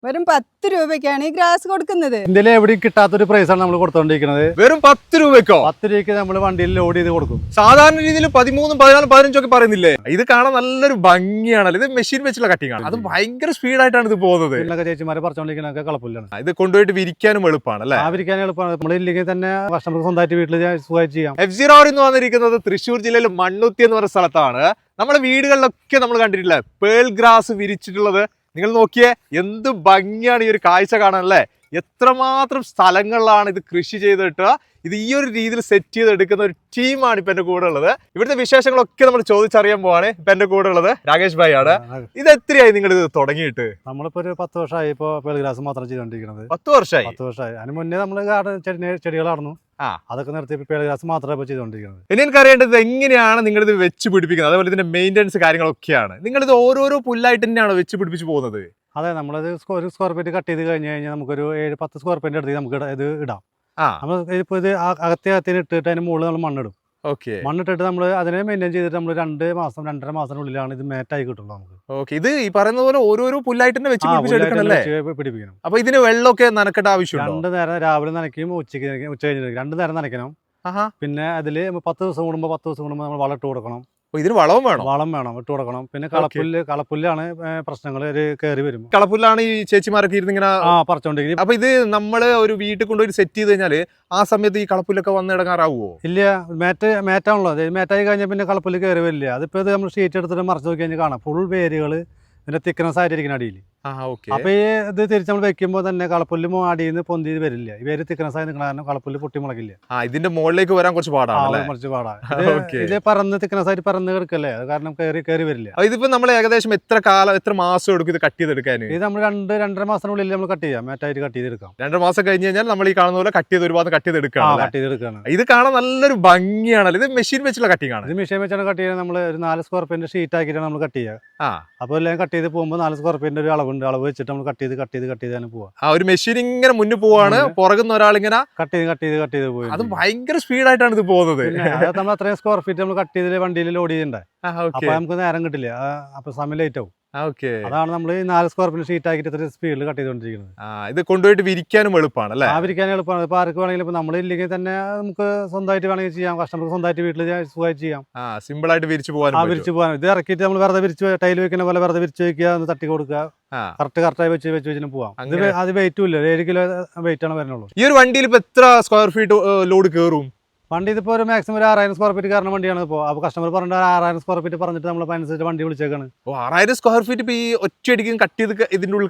വെറും 10 രൂപയ്ക്കാണ് ഈ ഗ്രാസ് കൊടുക്കുന്നത്. ഇന്ത്യയിൽ എവിടെയും കിട്ടാത്തൊരു പ്രൈസാണ് നമ്മൾ കൊടുത്തോണ്ടിരിക്കുന്നത്. വെറും 10 രൂപയ്ക്കോ? 10 രൂപയ്ക്ക് നമ്മൾ വണ്ടിയിൽ ലോഡ് ചെയ്ത് കൊടുക്കും. സാധാരണ രീതിയിൽ 13, 14, 15 ഒക്കെ പറയുന്നില്ലേ? ഇത് കാണാൻ നല്ലൊരു ഭംഗിയാണല്ലോ. ഇത് മെഷീൻ വെച്ചുള്ള കട്ടിംഗ് ആണ്. അത് ഭയങ്കര സ്പീഡായിട്ടാണ് ഇത് പോകുന്നത്. ചേച്ചിമാരെ പറിച്ചോണ്ടിരിക്കുന്നതൊക്കെ കളപ്പില്ലാണ്. ഇത് കൊണ്ടുപോയിട്ട് വിരിക്കാനും എളുപ്പമാണ് അല്ലേ? വിരിക്കാനും എളുപ്പമാണ്. നമ്മളില്ലെങ്കിൽ തന്നെ കസ്റ്റമർക്ക് സ്വന്തമായിട്ട് വീട്ടിൽ സുഖമായിട്ട് ചെയ്യാം. F0 എന്ന് വന്നിരിക്കുന്നത് തൃശ്ശൂർ ജില്ലയിൽ മണ്ണുത്തി എന്ന് പറയുന്ന സ്ഥലത്താണ്. നമ്മുടെ വീടുകളിലൊക്കെ നമ്മൾ കണ്ടിട്ടില്ല പേൾ ഗ്രാസ് വിരിച്ചിട്ടുള്ളത്. നിങ്ങൾ നോക്കിയേ, എന്ത് ഭംഗിയാണ് ഈ ഒരു കാഴ്ച കാണാൻ അല്ലേ? എത്രമാത്രം സ്ഥലങ്ങളിലാണ് ഇത് കൃഷി ചെയ്തിട്ട് ഇത് ഈ ഒരു രീതിയിൽ സെറ്റ് ചെയ്തെടുക്കുന്ന ഒരു ടീമാണ് ഇപ്പൊ എന്റെ കൂടെ ഉള്ളത്. ഇവിടുത്തെ വിശേഷങ്ങളൊക്കെ നമ്മൾ ചോദിച്ചറിയാൻ പോവാണ്. ഇപ്പൊ എന്റെ കൂടെ ഉള്ളത് രാകേഷ് ഭായി ആണ്. ഇത് എത്രയായി നിങ്ങൾ ഇത് തുടങ്ങിയിട്ട്? നമ്മളിപ്പോ ഒരു 10 വർഷമായി ഇപ്പൊ പേൾ ഗ്രാസ് മാത്രം ചെയ്തോണ്ടിരിക്കുന്നത്. 10 വർഷമായി? 10 വർഷമായി. അതിന് മുന്നേ നമ്മള് ചെടികളായിരുന്നു, അതൊക്കെ നിർത്തി പേൾ ഗ്രാസ് മാത്രമേ ഇപ്പൊ ചെയ്തോണ്ടിരിക്കുന്നത്. ഇനി എനിക്ക് അറിയേണ്ടത് എങ്ങനെയാണ് നിങ്ങൾ ഇത് വെച്ച് പിടിപ്പിക്കുന്നത്, അതേപോലെ ഇതിന്റെ മെയിൻ്റെനൻസ് കാര്യങ്ങളൊക്കെയാണ്. നിങ്ങൾ ഇത് ഓരോരോ പുല്ലായിട്ട് തന്നെയാണോ വെച്ച് പിടിപ്പിച്ച് പോകുന്നത്? അതെ, നമ്മളത് ഒരു സ്ക്വയർ ഫീറ്റ് കട്ട് ചെയ്ത് കഴിഞ്ഞ് കഴിഞ്ഞാൽ നമുക്കൊരു 7-10 സ്ക്വയർ ഫീറ്റ് എടുത്ത് നമുക്ക് ഇത് ഇടാം. നമ്മൾ ഇപ്പൊ ഇത് അകത്തിന് ഇട്ടിട്ട് അതിന് മുകളിൽ നമ്മൾ മണ്ണിടും. മണ്ണിട്ടിട്ട് നമ്മൾ അതിനെ മെയിൻറ്റെയിൻ ചെയ്തിട്ട് നമ്മൾ 2 മാസം 2.5 മാസത്തിനുള്ളിലാണ് ഇത് മേറ്റായി കിട്ടുള്ളൂ നമുക്ക്. ഇത് ഈ പറയുന്ന പോലെ ഓരോരോ പുല്ലായിട്ട് തന്നെ വെച്ച് പിടിപ്പിക്കണം. അപ്പൊ ഇതിന് വെള്ളമൊക്കെ നനക്കേണ്ട ആവശ്യം? 2 നേരം രാവിലെ നനയ്ക്കും, ഉച്ച കഴിഞ്ഞിട്ട് 2 നേരം നനയ്ക്കണം. പിന്നെ അതില് 10 ദിവസം കൂടുമ്പോൾ നമ്മൾ വളം ഇട്ട് കൊടുക്കണം. ഇതിന് വളം വേണം? വളം വേണം, ഇട്ട് കൊടുക്കണം. പിന്നെ കളപ്പുല്ലാണ് പ്രശ്നങ്ങൾ കയറി വരും. കളപ്പുല്ലാണ് ഈ ചേച്ചിമാരൊക്കെ ഇരുന്ന് ഇങ്ങനെ പറിച്ചോണ്ടിരിക്കും. അപ്പൊ ഇത് നമ്മള് ഒരു വീട്ടിൽ കൊണ്ടുപോയി സെറ്റ് ചെയ്ത് കഴിഞ്ഞാല് ആ സമയത്ത് ഈ കളപ്പുല്ലൊക്കെ വന്ന് ഇടങ്ങാറാവുമോ? ഇല്ല, മേറ്റാണല്ലോ. മേറ്റായി കഴിഞ്ഞാൽ പിന്നെ കളപ്പുല്ല് കയറി വരില്ല. അതിപ്പോ ഇത് നമ്മൾ ഷീറ്റ് എടുത്തിട്ട് മറിച്ച് നോക്കി കഴിഞ്ഞാൽ കാണാം ഫുൾ വേരുകൾ ഇതിന്റെ തിക്നെസ് ആയിട്ടിരിക്കുന്ന അടിയിൽ. അപ്പൊ ഈ ഇത് തിരിച്ച് നമ്മൾ വെക്കുമ്പോൾ തന്നെ കളപ്പുല്ല് അടിയിൽ നിന്ന് പൊന്തി വരില്ല. ഈ വേര് തിക്നെസ് ആയി നിൽക്കുന്ന കാരണം കളപ്പുല്ല് പൊട്ടി മുളകില്ല. ഇതിന്റെ മുകളിലേക്ക് വരാൻ കുറച്ച് പാടാണ്. ഇത് പറന്ന് തിക്നെസ് ആയിട്ട് പറന്ന് കിടക്കല്ലേ, അത് കാരണം കയറി വരില്ല. ഇതിപ്പോ നമ്മൾ ഏകദേശം എത്ര മാസം എടുക്കും ഇത് കട്ട് ചെയ്തെടുക്കാൻ? ഇത് നമ്മൾ 2-2.5 മാസത്തിനുള്ളിൽ നമ്മൾ കട്ട് ചെയ്യാം, മേറ്റായിട്ട് കട്ട് ചെയ്തെടുക്കാം. 2 മാസം കഴിഞ്ഞ് കഴിഞ്ഞാൽ നമ്മൾ ഈ കാണുന്ന പോലെ കട്ട് ചെയ്ത് ഒരുപാട് കട്ട് ചെയ്തെടുക്കാം. ഇത് കാണാൻ നല്ലൊരു ഭംഗിയാണല്ലോ. ഇത് മെഷീൻ വെച്ചുള്ള കട്ടിംഗ് ആണ്. ഇത് മെഷീൻ വെച്ചാണ് കട്ട് ചെയ്യാൻ. നമ്മൾ ഒരു 4 സ്ക്വയർ ഫീറ്റിന്റെ ഷീറ്റ് ആക്കിയിട്ടാണ് നമ്മൾ കട്ട് ചെയ്യുക. അപ്പോൾ എല്ലാം കട്ട് ചെയ്ത് പോകുമ്പോൾ 4 സ്ക്വയർ ഫീറ്റിന്റെ ഒരു അളവ് വെച്ചിട്ട് നമ്മൾ കട്ട് ചെയ്ത് പോവാ. ഒരു മെഷീൻ ഇങ്ങനെ മുന്നിൽ പോവാണ്, പുറകുന്ന ഒരാൾ ഇങ്ങനെ കട്ട് ചെയ്ത് പോയി. അത് ഭയങ്കര സ്പീഡായിട്ടാണ് ഇത് പോകുന്നത്. നമ്മൾ അത്രയും സ്ക്വയർ ഫീറ്റ് നമ്മൾ കട്ട് ചെയ്ത് വണ്ടിയിൽ ലോഡ് ചെയ്യണ്ടേ, അപ്പൊ നമുക്ക് നേരം കിട്ടില്ല, അപ്പൊ സമയം ലേറ്റ് ആവും. അതാണ് നമ്മൾ ഈ 4 സ്ക്വയർ ഫീറ്റ് ഷീറ്റ് ആക്കിയിട്ട് ഇത്ര സ്പീഡിൽ കട്ട് ചെയ്തുകൊണ്ടിരിക്കുന്നത്. ഇത് കൊണ്ടുപോയിട്ട് വിരിക്കാനും എളുപ്പമാണ് അല്ലേ? വിരിക്കാനും എളുപ്പമാണ്. ഇപ്പൊ ആർക്ക് വേണമെങ്കിലും ഇപ്പൊ നമ്മളില്ലെങ്കിൽ തന്നെ നമുക്ക് സ്വന്തമായിട്ട് വേണമെങ്കിൽ ചെയ്യാം, കസ്റ്റമർക്ക് സ്വന്തമായിട്ട് വീട്ടിൽ സുഖമായിട്ട് ചെയ്യാം. സിമ്പിൾ ആയിട്ട് വിരിച്ചു പോകാൻ. ഇത് ഇറക്കിയിട്ട് നമ്മൾ വെറുതെ വിരിച്ച് ടൈൽ വെക്കുന്ന പോലെ വെറുതെ വിരിച്ച് വെക്കുക, ഒന്ന് തട്ടി കൊടുക്കുക, കറക്റ്റായി വെച്ച് പോവാം. അത് വെയിറ്റും ഇല്ല, 7 കിലോ വെയിറ്റ് ആണ് വരുന്നുള്ളൂ. ഈ ഒരു വണ്ടിയിൽ ഇപ്പൊ എത്ര സ്ക്വയർ ഫീറ്റ് ലോഡ് കയറും? വണ്ടി ഇതിപ്പോ ഒരു മാക്സിമം 6000 സ്ക്വയർ ഫീറ്റ് കാരണം വണ്ടിയാണ്. ഇപ്പോൾ അപ്പൊ കസ്റ്റമർ പറഞ്ഞിട്ട് 6000 സ്ക്വയർ ഫീറ്റ് പറഞ്ഞിട്ട് നമ്മൾ അനുസരിച്ച് വണ്ടി വിളിച്ചേക്കാണ്. 6000 സ്ക്വയർ ഫീറ്റ് ഇപ്പൊ ഈ ഒറ്റയടിക്കും കട്ട് ചെയ്ത് ഇതിന്റെ ഉള്ളിൽ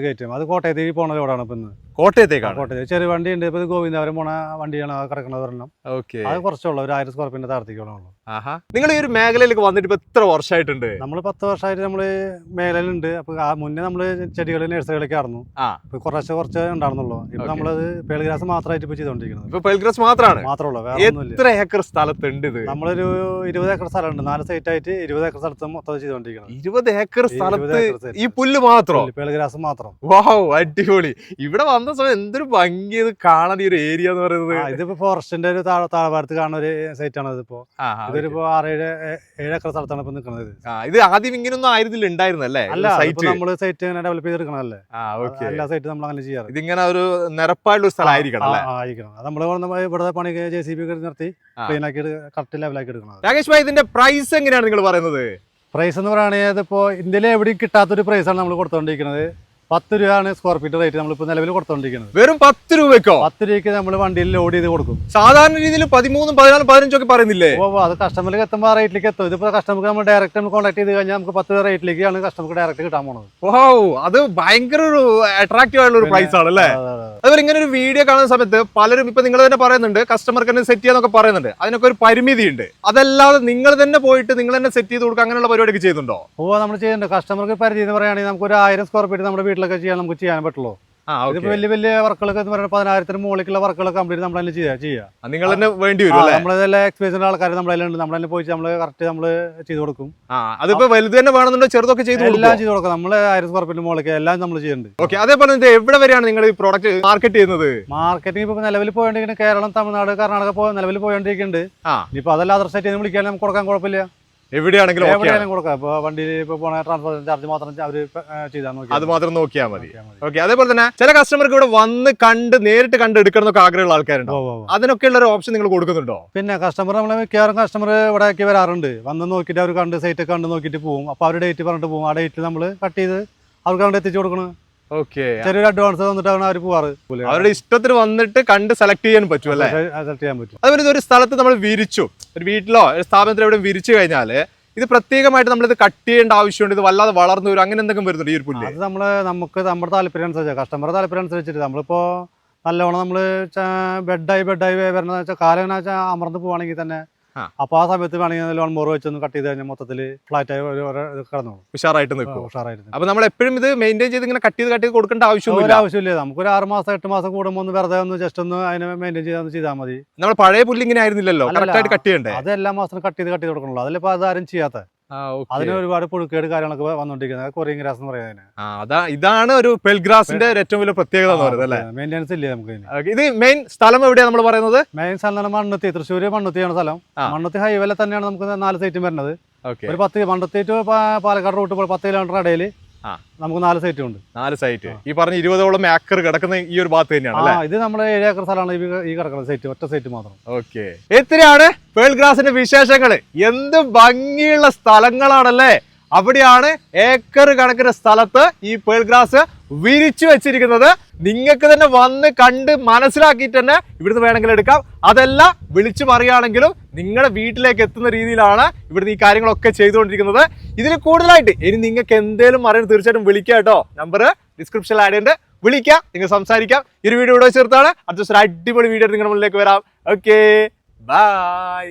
കയറ്റും. അത് കോട്ടയത്തേക്ക് പോണ ലോഡാണ്. ഇപ്പൊ കോട്ടയത്തേക്ക് ചെറിയ വണ്ടി ഉണ്ട്. ഇപ്പൊ ഗോവിന്ദാപുരം പോണ വണ്ടിയാണ് കിടക്കുന്നത് ഒരെണ്ണം. അത് കുറച്ചുള്ള ഒരു 1000 സ്ക്വയർ ഫീറ്റിന്റെ താഴത്തേക്കുള്ളൂ. നിങ്ങൾ ഈ ഒരു മേഖലയിലേക്ക് വന്നിട്ട് ഇപ്പൊ എത്ര വർഷമായിട്ടുണ്ട്? നമ്മൾ 10 വർഷമായിട്ട് നമ്മള് മേഖലയിലുണ്ട്. അപ്പൊ മുന്നേ നമ്മള് ചെടികൾ നഴ്സറികളൊക്കെ ആയിരുന്നു. കുറച്ച് ഉണ്ടായിരുന്നുള്ളൂ. ഇപ്പൊ നമ്മളത് പേൾ ഗ്രാസ് മാത്രമായിട്ട് ഇപ്പൊ ചെയ്തോണ്ടിരിക്കുന്നത്. ഇപ്പൊ പേൾ ഗ്രാസ് മാത്രമുള്ളൂ. എത്ര ഏക്കർ സ്ഥലത്തുണ്ട് ഇത്? നമ്മളൊരു 20 ഏക്കർ സ്ഥലമുണ്ട്. 4 സൈറ്റ് ആയിട്ട് 20 ഏക്കർ സ്ഥലത്ത് മൊത്തം ചെയ്തോണ്ടിരിക്കുന്നത്. 20 ഏക്കർ സ്ഥലത്ത് ഈ പുല്ല് മാത്രം, പേൾ ഗ്രാസ് മാത്രം. വാവ്, അടിപൊളി. ഇവിടെ വന്ന സമയം എന്തൊരു ഭംഗി ഇത് കാണാൻ ഈ ഒരു ഏരിയ എന്ന് പറയുന്നത്. ഇതിപ്പോ ഫോറസ്റ്റിന്റെ ഒരു താഴ്ഭാഗത്ത് കാണുന്ന ഒരു സൈറ്റ് ആണ്. ഇതിപ്പോ ഇതൊരു 6-7 ഏക്കർ സ്ഥലത്താണ് ഇപ്പൊ നിൽക്കുന്നത്. ഇത് ആദ്യം ഇങ്ങനൊന്നും ആയിരുന്നില്ല ഉണ്ടായിരുന്നല്ലേ? നമ്മള് സൈറ്റ് ഇങ്ങനെ ഡെവലപ്പ് ചെയ്തെടുക്കണല്ലേ. എല്ലാ സൈറ്റും നമ്മൾ അങ്ങനെ ചെയ്യാറ്. ഇതിങ്ങനെ ഒരു നിരപ്പായിട്ടുള്ള ഒരു സ്ഥലമായിരിക്കണം. അത് നമ്മള് ഇവിടെ പണി JCB നിർത്തി ക്ലീൻ ആക്കി കറക്റ്റ് ലെവലാക്കി എടുക്കണം. രാകേഷ് ഭായി, ഇതിന്റെ പ്രൈസ് എങ്ങനെയാണ് നിങ്ങൾ പറയുന്നത്? പ്രൈസ് എന്ന് പറയുകയാണെങ്കിൽ ഇപ്പോ ഇന്ത്യയിൽ എവിടെയും കിട്ടാത്തൊരു പ്രൈസാണ് നമ്മൾ കൊടുത്തോണ്ടിരിക്കുന്നത്. 10 രൂപയാണ് സ്ക്വയർ ഫീറ്റ് റേറ്റ് നമ്മളിപ്പോ നിലവിൽ കൊടുത്തോണ്ടിരിക്കുന്നത്. വെറും 10 രൂപയ്ക്കോ? 10 രൂപയ്ക്ക് നമ്മൾ വണ്ടിയിൽ ലോഡ് ചെയ്ത് കൊടുക്കും. സാധാരണ രീതിയിൽ 13, 14, 15 ഒക്കെ പറയുന്നില്ലേ? അത് കസ്റ്റമറിലേക്ക് എത്തുമ്പോൾ ആ റേറ്റിലേക്ക് എത്തും. ഇതിപ്പോ കസ്റ്റമർക്ക് നമ്മൾ ഡയറക്റ്റ് നമ്മൾ കോൺടാക്ട് ചെയ്ത് കഴിഞ്ഞാൽ നമുക്ക് 10 രൂപ റേറ്റിലേക്കാണ് കസ്റ്റമർക്ക് ഡയറക്റ്റ് കിട്ടാൻ പോകുന്നത്. അത് ഭയങ്കര ഒരു അട്രാക്റ്റീവ് ആയിട്ടുള്ള ഒരു പ്രൈസ് ആണ് അല്ലേ? അതുപോലെ ഇങ്ങനെ ഒരു വീഡിയോ കാണുന്ന സമയത്ത് പലരും ഇപ്പൊ നിങ്ങൾ തന്നെ പറയുന്നുണ്ട് കസ്റ്റമർക്ക് തന്നെ സെറ്റ് ചെയ്യാന്നൊക്കെ പറയുന്നുണ്ട്. അതിനൊക്കെ ഒരു പരിമിതി ഉണ്ട്. അതല്ലാതെ നിങ്ങൾ തന്നെ പോയിട്ട് നിങ്ങൾ തന്നെ സെറ്റ് ചെയ്ത് കൊടുക്കുക അങ്ങനെയുള്ള പരിപാടിയൊക്കെ ചെയ്യുന്നുണ്ടോ? നമ്മൾ ചെയ്യുന്നുണ്ട്. കസ്റ്റമർക്ക് പരിധി എന്ന് പറയുകയാണെങ്കിൽ നമുക്ക് ഒരു 1000 സ്ക്വയർ ഫീറ്റ് നമ്മുടെ വീട്ടിലൊക്കെ നമുക്ക് ചെയ്യാൻ പറ്റുള്ളൂ. ഇതിപ്പോ വലിയ വർക്കുകളൊക്കെ 10,000 മുകളിലേക്കുള്ള വർക്കുകളൊക്കെ കംപ്ലീറ്റ് നമ്മൾ തന്നെ ചെയ്യാം. നിങ്ങൾ തന്നെ വേണ്ടി വരും. നമ്മളെല്ലാം എക്സ്പീരിയൻസ് ആൾക്കാർ നമ്മളെല്ലാം നമ്മൾ തന്നെ പോയി നമ്മൾ കറക്റ്റ് നമ്മൾ ചെയ്ത് കൊടുക്കും. അതിപ്പോ വലുത് തന്നെ വേണമെന്നുണ്ടോ ചെറുതൊക്കെ എല്ലാം ചെയ്ത് കൊടുക്കും. നമ്മൾ 1000 സ്ക്വയർ ഫീറ്റ് മുകളിലേക്ക് എല്ലാം നമ്മൾ ചെയ്യുന്നുണ്ട്. അതേപോലെ എവിടെ വരെയാണ് നിങ്ങൾ ഈ പ്രോഡക്റ്റ് മാർക്കറ്റ് ചെയ്യുന്നത്? മാർക്കറ്റിംഗ് ഇപ്പൊ നിലവിൽ പോയോണ്ടിരിക്കുന്നത് കേരളം, തമിഴ്നാട്, കർണാടക നിലവിൽ പോയോണ്ടിരിക്കുന്നുണ്ട്. ഇപ്പൊ അതെല്ലാം അതർ സ്റ്റേറ്റ് വിളിക്കാൻ നമുക്ക് കൊടുക്കാൻ കുഴപ്പമില്ല. എവിടെയാണെങ്കിലും okay ആണ്. എവിടെയാണെങ്കിലും കൊടുക്കാം. ഇപ്പോൾ വണ്ടിയിൽ ഇപ്പോൾ പോണ ട്രാൻസ്പോർട്ടേഷൻ ചാർജ് മാത്രം അവർ ചെയ്താൽ നോക്കി അത് മാത്രം നോക്കിയാൽ മതി. ഓക്കെ, അതേപോലെ തന്നെ ചില കസ്റ്റമർക്ക് ഇവിടെ വന്ന് കണ്ട് നേരിട്ട് കണ്ട് എടുക്കണം എന്നൊക്കെ ആഗ്രഹമുള്ള ആൾക്കാരുണ്ടോ? അതിനൊക്കെയുള്ള ഒരു ഓപ്ഷൻ നിങ്ങൾ കൊടുക്കുന്നുണ്ടോ? പിന്നെ കസ്റ്റമർ നമ്മളെ മിക്കവാറും കസ്റ്റമർ ഇവിടേക്ക് വരാറുണ്ട്. വന്ന് നോക്കിയിട്ട് അവർ കണ്ട് സൈറ്റ് കണ്ട് നോക്കിയിട്ട് പോകും. അപ്പോൾ അവർ ഡേറ്റ് പറഞ്ഞിട്ട് പോകും. ആ ഡേറ്റിൽ നമ്മൾ കട്ട് ചെയ്ത് അവർക്ക് അവിടെ എത്തിച്ചു കൊടുക്കണം. ഓക്കെ, ചെറിയൊരു അഡ്വാൻസ് തന്നിട്ടാണ് അവർ പോവാറ്. അവരുടെ ഇഷ്ടത്തിന് വന്നിട്ട് കണ്ട് സെലക്ട് ചെയ്യാൻ പറ്റും അല്ലേ? സെലക്ട് ചെയ്യാൻ പറ്റും. അതുപോലെ ഒരു സ്ഥലത്ത് നമ്മൾ വിരിച്ചു, ഒരു വീട്ടിലോ ഒരു സ്ഥാപനത്തിലോ എവിടെ വിരിച്ചു കഴിഞ്ഞാൽ ഇത് പ്രത്യേകമായിട്ട് നമ്മളിത് കട്ട് ചെയ്യേണ്ട ആവശ്യമുണ്ട്, ഇത് വല്ലാതെ വളർന്നു വരും, അങ്ങനെ എന്തെങ്കിലും വരുന്നുണ്ട് ഈ ഒരു പുല്ല്? അത് നമുക്ക് നമ്മുടെ താല്പര്യം അനുസരിച്ച് കസ്റ്റമറുടെ താല്പര്യം അനുസരിച്ചിട്ട് നമ്മളിപ്പോൾ നല്ലവണ്ണം നമ്മൾ ബെഡായി വരുന്ന വെച്ചാൽ കാലം എങ്ങനെ വെച്ചാൽ അമർന്ന് പോവാണെങ്കിൽ തന്നെ അപ്പൊ ആ സമയത്ത് വേണമെങ്കിൽ ലോൺ മോറ് വെച്ചൊന്ന് കട്ട് ചെയ്ത് കഴിഞ്ഞാൽ മൊത്തത്തിൽ ഫ്ലാറ്റ് ആയി കിടന്നോളൂ, ഉഷാറായിട്ട് നിൽക്കും. ഉഷാറായിട്ട്. അപ്പൊ നമ്മൾ എപ്പോഴും ഇത് മെയിൻറ്റെയിൻ ചെയ്ത് ഇങ്ങനെ കട്ട് ചെയ്ത് കൊടുക്കേണ്ട ആവശ്യമൊന്നുമില്ല. ആവശ്യമില്ല. നമുക്കൊരു 6 മാസം 8 മാസം കൂടുമ്പോൾ ഒന്ന് വെറുതെ ഒന്ന് ജസ്റ്റ് ഒന്ന് അതിനെ മെയിൻറ്റെയിൻ ചെയ്താൽ മതി. നമ്മൾ പഴയ പുല്ല് ഇങ്ങനെ ആയിരുന്നില്ലല്ലോ, കറക്റ്റായിട്ട് കട്ട് ചെയ്യണ്ടേ? അത് എല്ലാ മാസം കട്ട് ചെയ്ത് കൊടുക്കണല്ലോ. അതിലിപ്പോ അതാരും ചെയ്യാത്ത അതിന് ഒരുപാട് പുഴുക്കേട് കാര്യങ്ങളൊക്കെ വന്നോണ്ടിരിക്കുന്നത് കൊറിയൻ ഗ്രാസ് എന്ന് പറയുന്നത്. ഇതാണ് ഒരു പെൽ ഗ്രാസിന്റെ ഏറ്റവും വലിയ പ്രത്യേകത എന്ന് പറയുന്നത് അല്ലേ? മെയിൻ്റെനൻസ് ഇല്ലേ നമുക്ക്. ഇത് മെയിൻ സ്ഥലം എവിടെയാണ് നമ്മൾ പറയുന്നത്? മെയിൻ സ്ഥലം മണ്ണുത്തി, തൃശ്ശൂർ മണ്ണുത്തിയാണ് സ്ഥലം. മണ്ണുത്തി ഹൈവേയിൽ തന്നെയാണ് നമുക്ക് 4 സൈറ്റും വരുന്നത്. ഒരു 10 Mannuthy to Palakkad route 10 kilometre ഇടയിൽ നമുക്ക് 4 സൈറ്റും ഉണ്ട്. 4 സൈറ്റ് ഈ പറഞ്ഞ 20ഓളം ഏക്കർ കിടക്കുന്ന ഈ ഒരു ഭാഗത്ത് തന്നെയാണ്. ഇത് നമ്മുടെ 7 ഏക്കർ സ്ഥലമാണ് ഈ കിടക്കുന്ന സൈറ്റ്, ഒറ്റ സൈറ്റ് മാത്രം. ഓക്കെ, എത്രയാണ് പേൾ ഗ്രാസിന്റെ വിശേഷങ്ങള്? എന്ത് ഭംഗിയുള്ള സ്ഥലങ്ങളാണല്ലേ? അവിടെയാണ് ഏക്കർ കണക്കിന് സ്ഥലത്ത് ഈ പേൾ ഗ്രാസ് വിരിച്ചു വെച്ചിരിക്കുന്നത്. നിങ്ങൾക്ക് തന്നെ വന്ന് കണ്ട് മനസ്സിലാക്കിയിട്ട് തന്നെ ഇവിടുന്ന് വേണമെങ്കിൽ എടുക്കാം. അതല്ല വിളിച്ചു പറയുകയാണെങ്കിലും നിങ്ങളുടെ വീട്ടിലേക്ക് എത്തുന്ന രീതിയിലാണ് ഇവിടുന്ന് ഈ കാര്യങ്ങളൊക്കെ ചെയ്തുകൊണ്ടിരിക്കുന്നത്. ഇതിൽ കൂടുതലായിട്ട് ഇനി നിങ്ങൾക്ക് എന്തെങ്കിലും അറിയാൻ തീർച്ചയായിട്ടും വിളിക്കാം കേട്ടോ. നമ്പർ ഡിസ്ക്രിപ്ഷനിൽ ആഡ് ചെയ്യുന്നുണ്ട്, വിളിക്കാം, നിങ്ങൾ സംസാരിക്കാം. ഈ ഒരു വീഡിയോ ഇവിടെ ചേർത്താണ് അടുത്ത ദിവസം അടിപൊളി വീഡിയോ നിങ്ങളുടെ മുന്നിലേക്ക് വരാം. Okay, by.